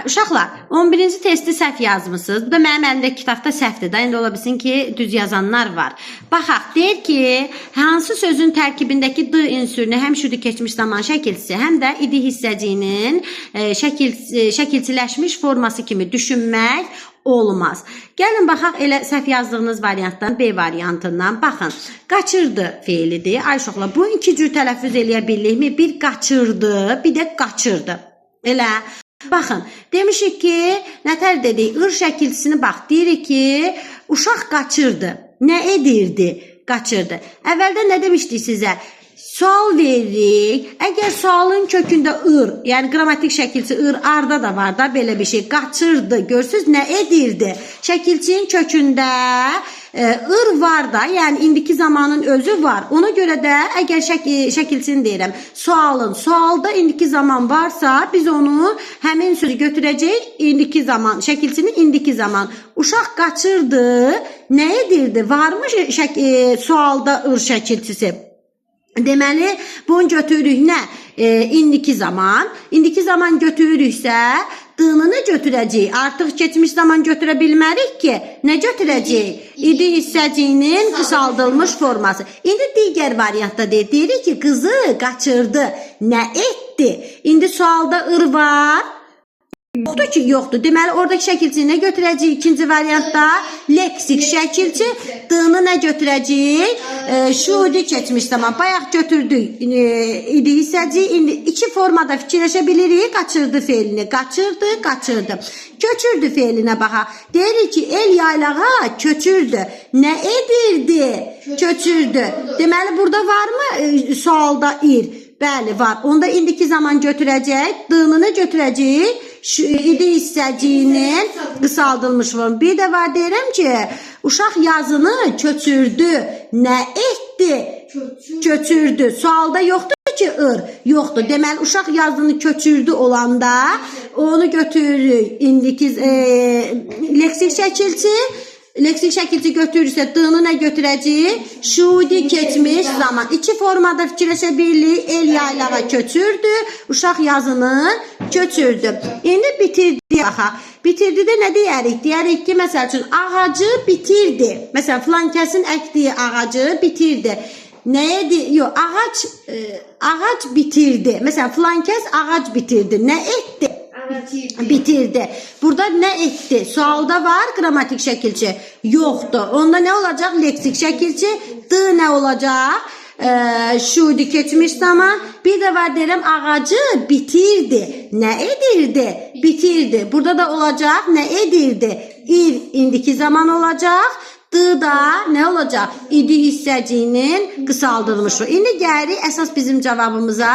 Uşaqlar, 11-ci testi səhv yazmısınız. Bu da mənim əlimdə kitabda səhvdir də. İndi ola bilsin ki, düz yazanlar var. Baxaq, deyir ki, hansı sözün tərkibindəki d ünsürünü həm şurada keçmiş zaman şəkilçisi, həm də idi hissəciyinin şəkilçiləşmiş forması kimi düşünmək olmaz. Gəlin baxaq elə səhv yazdığınız variantdan, B variantından. Baxın, qaçırdı feilidir. Ay uşaqlar, bu iki cür tələffüz eləyə bilirikmi? Bir qaçırdı, bir də qaçırdı. Elə. Baxın, demişik ki, nətər dedik, ır şəkilçisini bax, deyirik ki, uşaq qaçırdı. Nə edirdi? Qaçırdı. Əvvəldə nə demişdik sizə? Sual veririk. Əgər sualın kökündə ır, yəni qrammatik şəkilçi ır, arda da var da belə bir şey. Qaçırdı. Görsünüz, nə edirdi? Şəkilçinin kökündə ır var da, yəni indiki zamanın özü var. Ona görə də əgər şəkilçini deyirəm, sualda indiki zaman varsa, biz onu həmin sözü götürəcəyik indiki zaman, şəkilçinin indiki zaman. Uşaq qaçırdı, nə edirdi? Varmış sualda ır şəkilçisi. Deməli, bunu götürürük nə? İndiki zaman. İndiki zaman götürürüksə, d-nı götürəcəyik. Artıq keçmiş zaman götürə bilmərik ki, nə götürəcəyik? İdi hissəciyinin qısaldılmış forması. İndi digər variantda deyirik ki, qızı qaçırdı. Nə etdi? İndi sualda ır var. Yoxdur ki, yoxdur. Deməli, oradakı şəkilçini nə götürəcəyik? İkinci variantda leksik şəkilçi, d-nı nə götürəcəyik? Şudi keçmiş zaman. Bayaq götürdük idi hissəci. İndi iki formada fikirləşə bilirik. Qaçırdı feilini. Qaçırdı, qaçırdı. Köçürdü feilinə baxaq. Deyirik ki, el yaylağa köçürdü. Nə edirdi? Köçürdü. Deməli, burada varmı sualda ir? Bəli, var. Onda indiki zaman götürəcək. D-nı götürəcək? İdi hissəciyinin qısaldılmış formu. Bir də var deyirəm ki, uşaq yazını köçürdü. Nə etdi? Köçürdü. Sualda yoxdur ki, ır. Yoxdur. Deməli, uşaq yazını köçürdü olanda onu götürürük. İndiki leksik şəkilçi. Leksik şəkilçi götürürsə, d-nı nə götürəcək? Şudi keçmiş zaman. İki formada fikirləşə bilirik. El yaylağa köçürdü. Uşaq yazını köçürdü. İndi bitirdi. Baxaq. Bitirdi də nə deyərik? Deyərik ki, məsəl üçün, ağacı bitirdi. Məsələn, filan kəsin əkdiyi ağacı bitirdi. Nəyə deyir? Yox, ağac bitirdi. Məsələn, filan kəs ağac bitirdi. Nə etdi? Bitirdi. Burada nə etdi? Sualda var qrammatik şəkilçi. Yoxdur. Onda nə olacaq? Leksik şəkilçi. D nə olacaq? Şudi keçmiş zaman. Bir də var deyirəm, ağacı bitirdi. Nə edirdi? Bitirdi. Burada da olacaq, nə edirdi? İr indiki zaman olacaq. D da nə olacaq? İdi hissəciyinin qısaldılmışı. İndi gəlirik əsas bizim cavabımıza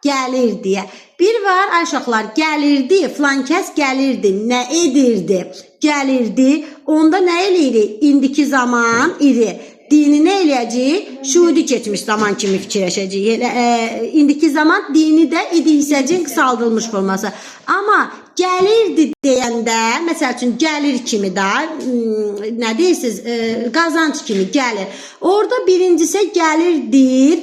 gəlir deyə. Bir var, ay uşaqlar, gəlirdi, filan kəs gəlirdi, nə edirdi? Gəlirdi, onda nə eləyirik? İndiki zaman iri. Dini nə eləyəcək? Şudi keçmiş zaman kimi fikirləşəcək. İndiki zaman dini də idi hissəcin qısaldılmış forması. Amma gəlirdi deyəndə, məsəl üçün gəlir kimi də, nə deyirsiniz, qazanc kimi gəlir. Orada birincisi gəlirdir,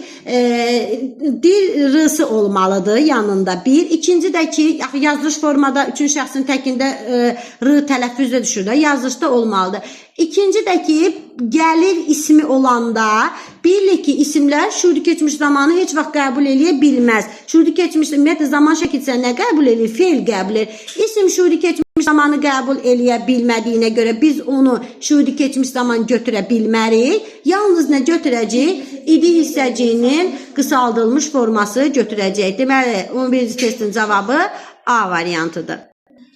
dir rısı olmalıdır yanında bir. İkinci də ki, yazılış formada üçün şəxsin təkində r tələffüzdə düşür də, yazılışda olmalıdır. İkinci də ki, gəlir ismi olanda, bilir ki, isimlər şudi keçmiş zamanı heç vaxt qəbul eləyə bilməz. Şudi keçmiş, ümumiyyətlə, zaman şəkilçisi nə qəbul edir? Feil qəbul edir. İsim şudi keçmiş zamanı qəbul eləyə bilmədiyinə görə biz onu şudi keçmiş zaman götürə bilmərik. Yalnız nə götürəcək? İdi hissəciyinin qısaldılmış forması götürəcək. Deməli, 11-ci testin cavabı A variantıdır.